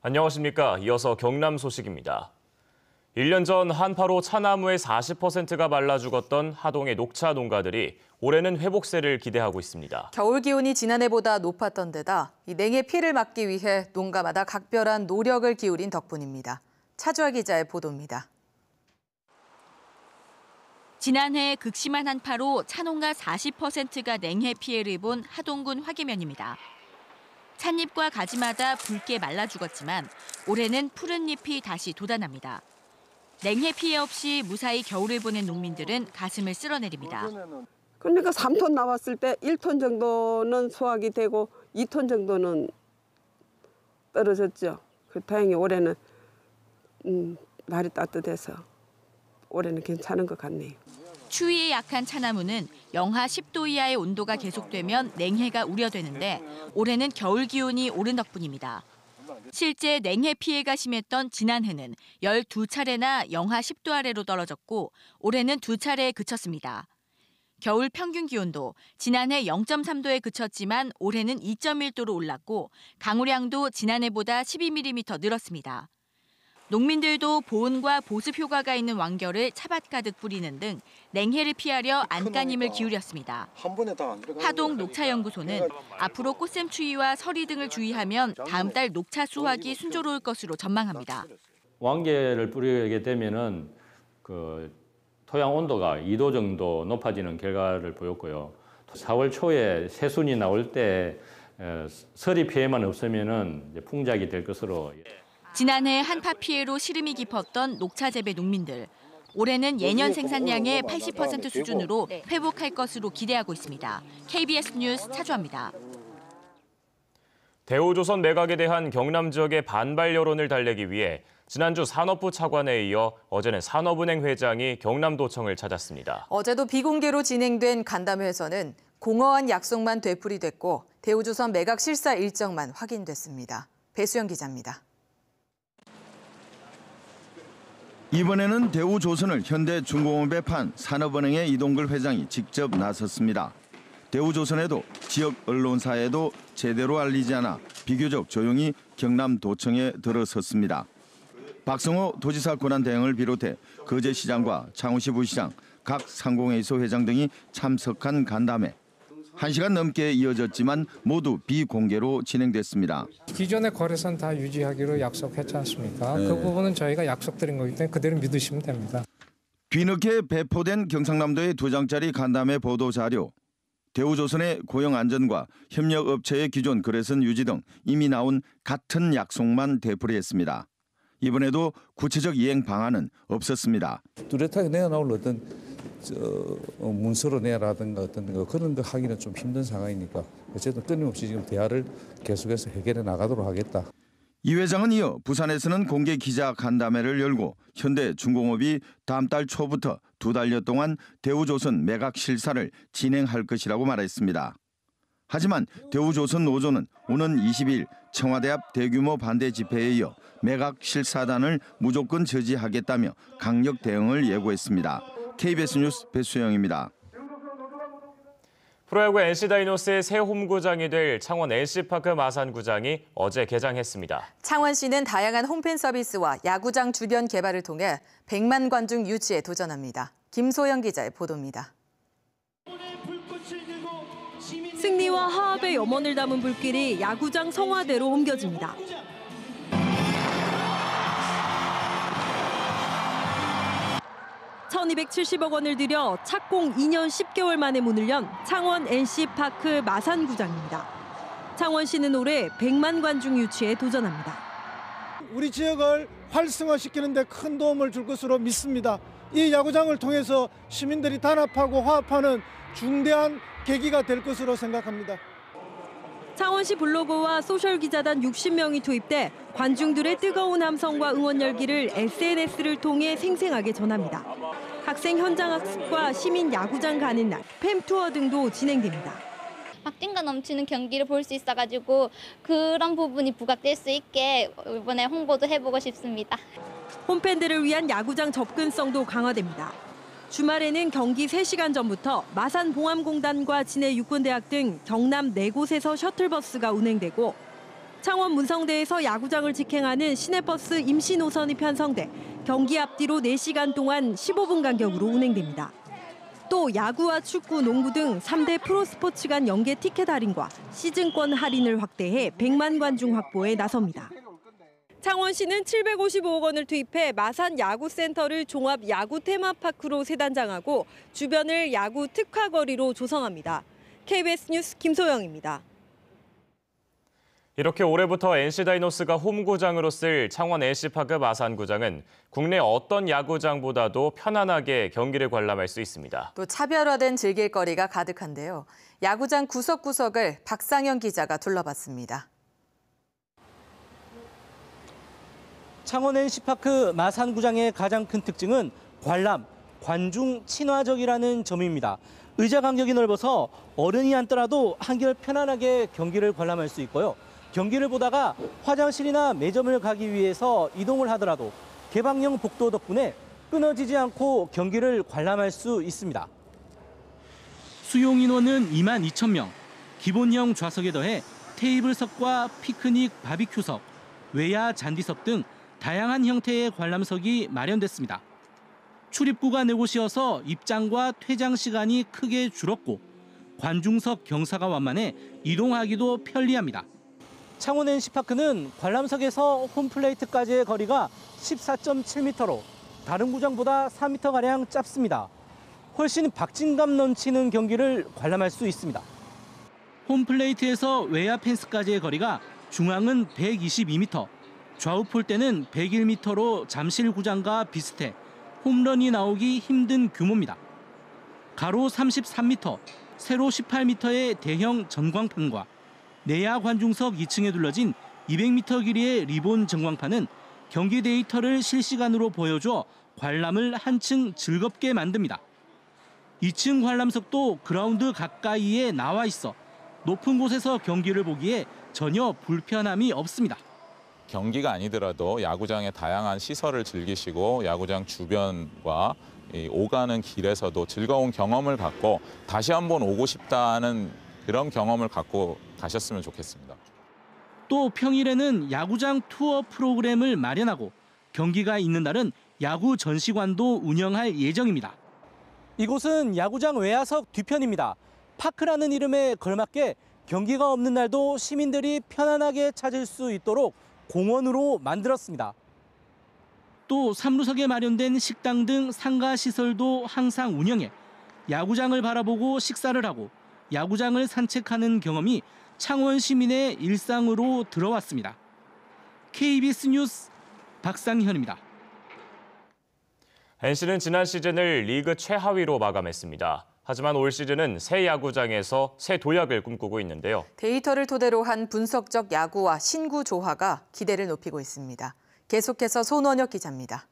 안녕하십니까. 이어서 경남 소식입니다. 1년 전 한파로 차나무의 40%가 말라 죽었던 하동의 녹차 농가들이 올해는 회복세를 기대하고 있습니다. 겨울 기온이 지난해보다 높았던 데다 이 냉해 피해를 막기 위해 농가마다 각별한 노력을 기울인 덕분입니다. 차주아 기자의 보도입니다. 지난해 극심한 한파로 차농가 40%가 냉해 피해를 본 하동군 화계면입니다. 찻잎과 가지마다 붉게 말라 죽었지만 올해는 푸른 잎이 다시 돋아납니다. 냉해 피해 없이 무사히 겨울을 보낸 농민들은 가슴을 쓸어내립니다. 그러니까 3톤 나왔을 때 1톤 정도는 수확이 되고 2톤 정도는 떨어졌죠. 다행히 올해는 날이 따뜻해서 올해는 괜찮은 것 같네요. 추위에 약한 차나무는 영하 10도 이하의 온도가 계속되면 냉해가 우려되는데 올해는 겨울 기온이 오른 덕분입니다. 실제 냉해 피해가 심했던 지난해는 12차례나 영하 10도 아래로 떨어졌고 올해는 2차례에 그쳤습니다. 겨울 평균 기온도 지난해 0.3도에 그쳤지만 올해는 2.1도로 올랐고 강우량도 지난해보다 12mm 늘었습니다. 농민들도 보온과 보습 효과가 있는 왕겨를 차밭 가득 뿌리는 등 냉해를 피하려 안간힘을 기울였습니다. 하동 녹차연구소는 앞으로 꽃샘추위와 서리 등을 주의하면 다음 달 녹차 수확이 순조로울 것으로 전망합니다. 왕겨를 뿌리게 되면은 토양 온도가 2도 정도 높아지는 결과를 보였고요. 4월 초에 새순이 나올 때 서리 피해만 없으면은 풍작이 될 것으로. 지난해 한파 피해로 시름이 깊었던 녹차 재배 농민들. 올해는 예년 생산량의 80% 수준으로 회복할 것으로 기대하고 있습니다. KBS 뉴스 차주아입니다. 대우조선 매각에 대한 경남 지역의 반발 여론을 달래기 위해 지난주 산업부 차관에 이어 어제는 산업은행 회장이 경남도청을 찾았습니다. 어제도 비공개로 진행된 간담회에서는 공허한 약속만 되풀이됐고 대우조선 매각 실사 일정만 확인됐습니다. 배수영 기자입니다. 이번에는 대우조선을 현대중공업에 판 산업은행의 이동글 회장이 직접 나섰습니다. 대우조선에도 지역 언론사에도 제대로 알리지 않아 비교적 조용히 경남도청에 들어섰습니다. 박성호 도지사 권한대행을 비롯해 거제시장과 창원시 부시장, 각 상공회의소 회장 등이 참석한 간담회. 1시간 넘게 이어졌지만 모두 비공개로 진행됐습니다. 기존의 거래선 다 유지하기로 약속했지 않습니까? 그 부분은 저희가 약속드린 거기 때문에 그대로 믿으시면 됩니다. 뒤늦게 배포된 경상남도의 2장짜리 간담회 보도자료. 대우조선의 고용안전과 협력업체의 기존 거래선 유지 등 이미 나온 같은 약속만 되풀이했습니다. 이번에도 구체적 이행 방안은 없었습니다. 뚜렷하게 내어나올 어떤 문서로 내라든가 어떤 그런 거 하기는 좀 힘든 상황이니까 어쨌든 끊임없이 지금 대화를 계속해서 해결해 나가도록 하겠다. 이 회장은 이어 부산에서는 공개 기자 간담회를 열고 현대중공업이 다음 달 초부터 2달여 동안 대우조선 매각 실사를 진행할 것이라고 말했습니다. 하지만 대우조선 노조는 오는 20일 청와대 앞 대규모 반대 집회에 이어 매각 실사단을 무조건 저지하겠다며 강력 대응을 예고했습니다. KBS 뉴스 배수영입니다. 프로야구 NC다이노스의 새 홈구장이 될 창원 NC파크 마산구장이 어제 개장했습니다. 창원시는 다양한 홈팬 서비스와 야구장 주변 개발을 통해 100만 관중 유치에 도전합니다. 김소영 기자의 보도입니다. 승리와 화합의 염원을 담은 불길이 야구장 성화대로 옮겨집니다. 1,270억 원을 들여 착공 2년 10개월 만에 문을 연 창원 NC파크 마산구장입니다. 창원시는 올해 100만 관중 유치에 도전합니다. 우리 지역을 활성화시키는 데 큰 도움을 줄 것으로 믿습니다. 이 야구장을 통해서 시민들이 단합하고 화합하는 중대한 계기가 될 것으로 생각합니다. 창원시 블로거와 소셜기자단 60명이 투입돼 관중들의 뜨거운 함성과 응원 열기를 SNS를 통해 생생하게 전합니다. 학생 현장 학습과 시민 야구장 가는 날, 팸 투어 등도 진행됩니다. 박진감 넘치는 경기를 볼 수 있어가지고 그런 부분이 부각될 수 있게 이번에 홍보도 해보고 싶습니다. 홈팬들을 위한 야구장 접근성도 강화됩니다. 주말에는 경기 3시간 전부터 마산봉암공단과 진해육군대학 등 경남 4곳에서 셔틀버스가 운행되고 창원 문성대에서 야구장을 직행하는 시내버스 임시 노선이 편성돼 경기 앞뒤로 4시간 동안 15분 간격으로 운행됩니다. 또 야구와 축구, 농구 등 3대 프로스포츠 간 연계 티켓 할인과 시즌권 할인을 확대해 100만 관중 확보에 나섭니다. 창원시는 755억 원을 투입해 마산 야구센터를 종합 야구 테마파크로 재단장하고 주변을 야구 특화거리로 조성합니다. KBS 뉴스 김소영입니다. 이렇게 올해부터 NC다이노스가 홈구장으로 쓸 창원 NC파크 마산구장은 국내 어떤 야구장보다도 편안하게 경기를 관람할 수 있습니다. 또 차별화된 즐길거리가 가득한데요. 야구장 구석구석을 박상현 기자가 둘러봤습니다. 창원 NC파크 마산구장의 가장 큰 특징은 관람, 관중 친화적이라는 점입니다. 의자 간격이 넓어서 어른이 앉더라도 한결 편안하게 경기를 관람할 수 있고요. 경기를 보다가 화장실이나 매점을 가기 위해서 이동을 하더라도 개방형 복도 덕분에 끊어지지 않고 경기를 관람할 수 있습니다. 수용 인원은 2만 2천 명, 기본형 좌석에 더해 테이블석과 피크닉 바비큐석, 외야 잔디석 등 다양한 형태의 관람석이 마련됐습니다. 출입구가 4곳이어서 입장과 퇴장 시간이 크게 줄었고 관중석 경사가 완만해 이동하기도 편리합니다. 창원 NC파크는 관람석에서 홈플레이트까지의 거리가 14.7m로 다른 구장보다 4m가량 짧습니다. 훨씬 박진감 넘치는 경기를 관람할 수 있습니다. 홈플레이트에서 외야 펜스까지의 거리가 중앙은 122m, 좌우 폴대는 101m로 잠실구장과 비슷해 홈런이 나오기 힘든 규모입니다. 가로 33m, 세로 18m의 대형 전광판과 내야 관중석 2층에 둘러진 200m 길이의 리본 전광판은 경기 데이터를 실시간으로 보여줘 관람을 한층 즐겁게 만듭니다. 2층 관람석도 그라운드 가까이에 나와 있어 높은 곳에서 경기를 보기에 전혀 불편함이 없습니다. 경기가 아니더라도 야구장의 다양한 시설을 즐기시고 야구장 주변과 오가는 길에서도 즐거운 경험을 갖고 다시 한번 오고 싶다는 그런 경험을 갖고 가셨으면 좋겠습니다. 또 평일에는 야구장 투어 프로그램을 마련하고 경기가 있는 날은 야구 전시관도 운영할 예정입니다. 이곳은 야구장 외야석 뒤편입니다. 파크라는 이름에 걸맞게 경기가 없는 날도 시민들이 편안하게 찾을 수 있도록 공원으로 만들었습니다. 또 3루석에 마련된 식당 등 상가 시설도 항상 운영해 야구장을 바라보고 식사를 하고 야구장을 산책하는 경험이 창원 시민의 일상으로 들어왔습니다. KBS 뉴스 박상현입니다. NC는 지난 시즌을 리그 최하위로 마감했습니다. 하지만 올 시즌은 새 야구장에서 새 도약을 꿈꾸고 있는데요. 데이터를 토대로 한 분석적 야구와 신구 조화가 기대를 높이고 있습니다. 계속해서 손원혁 기자입니다.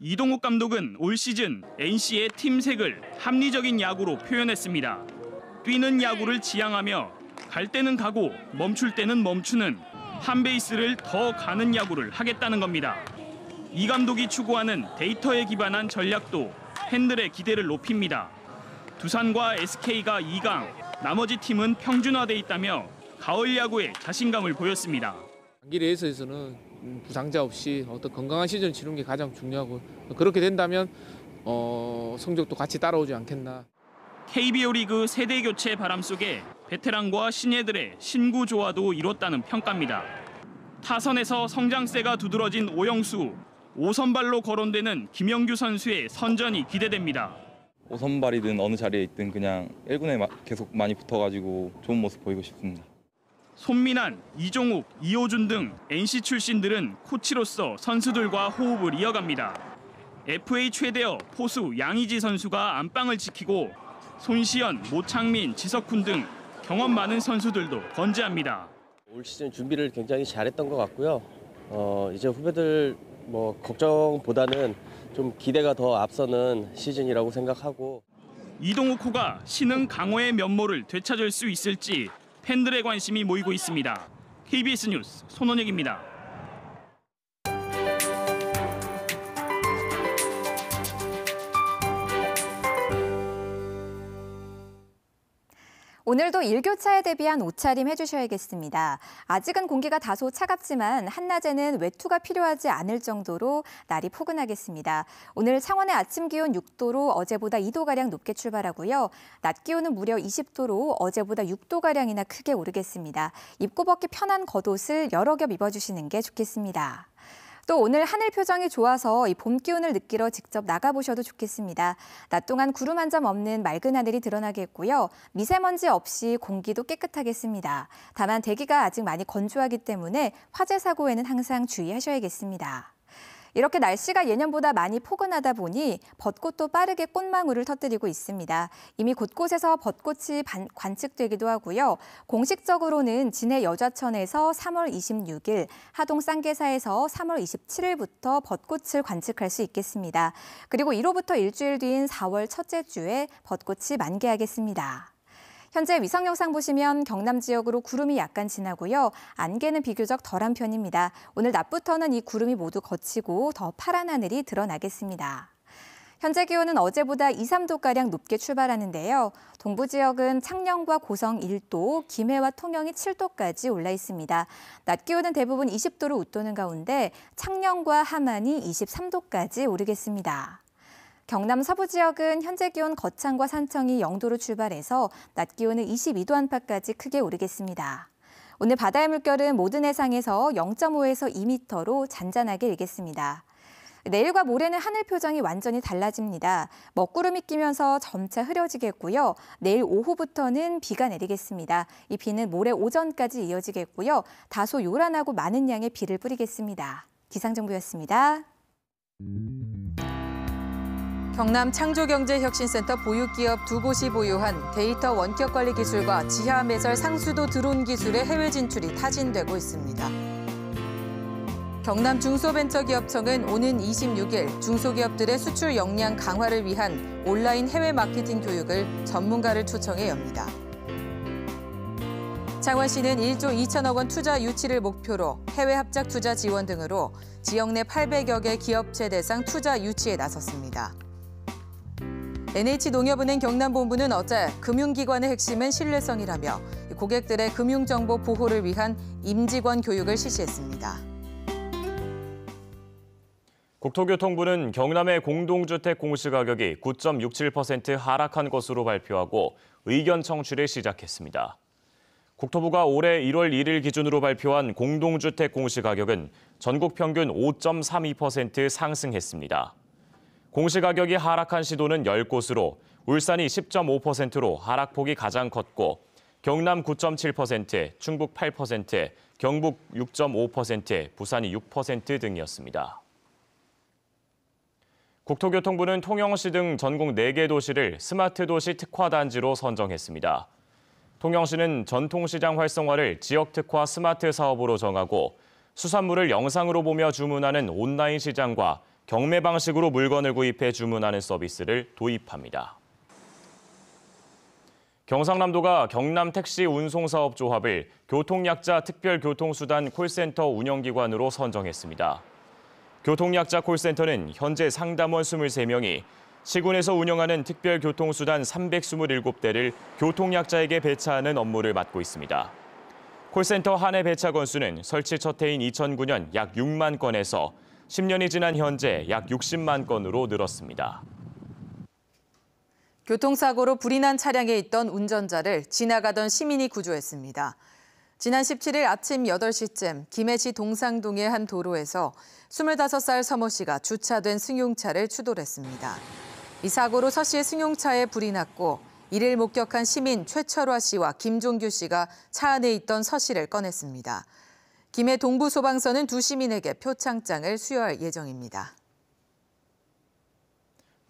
이동욱 감독은 올 시즌 NC의 팀색을 합리적인 야구로 표현했습니다. 뛰는 야구를 지향하며 갈 때는 가고 멈출 때는 멈추는 한 베이스를 더 가는 야구를 하겠다는 겁니다. 이 감독이 추구하는 데이터에 기반한 전략도 팬들의 기대를 높입니다. 두산과 SK가 2강, 나머지 팀은 평준화돼 있다며 가을 야구에 자신감을 보였습니다. 단기 레이스에서는 부상자 없이 어떤 건강한 시즌을 치르는 게 가장 중요하고 그렇게 된다면 성적도 같이 따라오지 않겠나. KBO 리그 세대 교체 바람 속에 베테랑과 신예들의 신구 조화도 이뤘다는 평가입니다. 타선에서 성장세가 두드러진 오영수, 5선발로 거론되는 김영규 선수의 선전이 기대됩니다. 5선발이든 어느 자리에 있든 그냥 1군에 계속 많이 붙어가지고 좋은 모습 보이고 싶습니다. 손민환, 이종욱, 이호준 등 NC 출신들은 코치로서 선수들과 호흡을 이어갑니다. FA 최대어 포수 양의지 선수가 안방을 지키고 손시현, 모창민, 지석훈 등 경험 많은 선수들도 건재합니다. 올 시즌 준비를 굉장히 잘했던 것 같고요. 이제 후배들 걱정보다는 좀 기대가 더 앞서는 시즌이라고 생각하고. 이동욱 호가 신흥 강호의 면모를 되찾을 수 있을지 팬들의 관심이 모이고 있습니다. KBS 뉴스 손원혁입니다. 오늘도 일교차에 대비한 옷차림 해주셔야겠습니다. 아직은 공기가 다소 차갑지만 한낮에는 외투가 필요하지 않을 정도로 날이 포근하겠습니다. 오늘 창원의 아침 기온 6도로 어제보다 2도가량 높게 출발하고요. 낮 기온은 무려 20도로 어제보다 6도가량이나 크게 오르겠습니다. 입고 벗기 편한 겉옷을 여러 겹 입어주시는 게 좋겠습니다. 또 오늘 하늘 표정이 좋아서 이 봄 기운을 느끼러 직접 나가보셔도 좋겠습니다. 낮 동안 구름 한 점 없는 맑은 하늘이 드러나겠고요. 미세먼지 없이 공기도 깨끗하겠습니다. 다만 대기가 아직 많이 건조하기 때문에 화재 사고에는 항상 주의하셔야겠습니다. 이렇게 날씨가 예년보다 많이 포근하다 보니 벚꽃도 빠르게 꽃망울을 터뜨리고 있습니다. 이미 곳곳에서 벚꽃이 관측되기도 하고요. 공식적으로는 진해 여좌천에서 3월 26일, 하동 쌍계사에서 3월 27일부터 벚꽃을 관측할 수 있겠습니다. 그리고 이로부터 일주일 뒤인 4월 첫째 주에 벚꽃이 만개하겠습니다. 현재 위성 영상 보시면 경남 지역으로 구름이 약간 지나고요. 안개는 비교적 덜한 편입니다. 오늘 낮부터는 이 구름이 모두 걷히고 더 파란 하늘이 드러나겠습니다. 현재 기온은 어제보다 2, 3도가량 높게 출발하는데요. 동부 지역은 창녕과 고성 1도, 김해와 통영이 7도까지 올라 있습니다. 낮 기온은 대부분 20도로 웃도는 가운데 창녕과 함안이 23도까지 오르겠습니다. 경남 서부 지역은 현재 기온 거창과 산청이 0도로 출발해서 낮 기온은 22도 안팎까지 크게 오르겠습니다. 오늘 바다의 물결은 모든 해상에서 0.5에서 2m로 잔잔하게 일겠습니다. 내일과 모레는 하늘 표정이 완전히 달라집니다. 먹구름이 끼면서 점차 흐려지겠고요. 내일 오후부터는 비가 내리겠습니다. 이 비는 모레 오전까지 이어지겠고요. 다소 요란하고 많은 양의 비를 뿌리겠습니다. 기상정보였습니다. 경남 창조경제혁신센터 보육기업 두 곳이 보유한 데이터 원격관리 기술과 지하 매설 상수도 드론 기술의 해외 진출이 타진되고 있습니다. 경남 중소벤처기업청은 오는 26일 중소기업들의 수출 역량 강화를 위한 온라인 해외 마케팅 교육을 전문가를 초청해 엽니다. 창원시는 1조 2천억 원 투자 유치를 목표로 해외 합작 투자 지원 등으로 지역 내 800여 개 기업체 대상 투자 유치에 나섰습니다. NH농협은행 경남본부는 어제 금융기관의 핵심은 신뢰성이라며 고객들의 금융정보 보호를 위한 임직원 교육을 실시했습니다. 국토교통부는 경남의 공동주택 공시가격이 9.67% 하락한 것으로 발표하고 의견 청취를 시작했습니다. 국토부가 올해 1월 1일 기준으로 발표한 공동주택 공시가격은 전국 평균 5.32% 상승했습니다. 공시가격이 하락한 시도는 10곳으로 울산이 10.5%로 하락폭이 가장 컸고 경남 9.7%, 충북 8%, 경북 6.5%, 부산이 6% 등이었습니다. 국토교통부는 통영시 등 전국 4개 도시를 스마트 도시 특화 단지로 선정했습니다. 통영시는 전통시장 활성화를 지역 특화 스마트 사업으로 정하고 수산물을 영상으로 보며 주문하는 온라인 시장과 경매 방식으로 물건을 구입해 주문하는 서비스를 도입합니다. 경상남도가 경남 택시 운송사업조합을 교통약자 특별교통수단 콜센터 운영기관으로 선정했습니다. 교통약자 콜센터는 현재 상담원 23명이 시군에서 운영하는 특별교통수단 327대를 교통약자에게 배차하는 업무를 맡고 있습니다. 콜센터 한 해 배차 건수는 설치 첫 해인 2009년 약 6만 건에서 10년이 지난 현재 약 60만 건으로 늘었습니다. 교통사고로 불이 난 차량에 있던 운전자를 지나가던 시민이 구조했습니다. 지난 17일 아침 8시쯤 김해시 동상동의 한 도로에서 25살 서모 씨가 주차된 승용차를 추돌했습니다. 이 사고로 서 씨의 승용차에 불이 났고 이를 목격한 시민 최철화 씨와 김종규 씨가 차 안에 있던 서 씨를 꺼냈습니다. 김해 동부소방서는 두 시민에게 표창장을 수여할 예정입니다.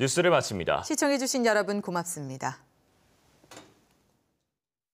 뉴스를 마칩니다. 시청해주신 여러분 고맙습니다.